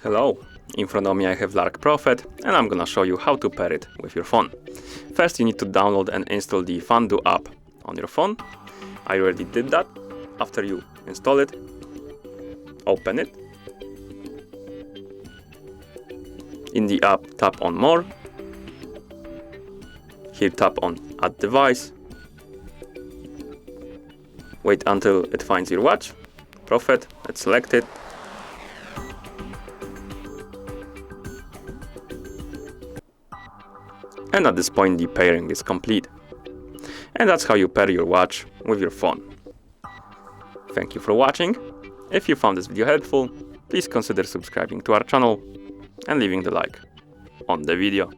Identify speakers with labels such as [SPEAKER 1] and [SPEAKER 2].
[SPEAKER 1] Hello, in front of me I have LARK Prophet and I'm gonna show you how to pair it with your phone. First you need to download and install the FunDo app on your phone. I already did that. After you install it, open it. In the app, tap on More. Here tap on Add Device. Wait until it finds your watch, Prophet, let's select it. And at this point the pairing is complete. And that's how you pair your watch with your phone. Thank you for watching. If you found this video helpful, please consider subscribing to our channel and leaving the like on the video.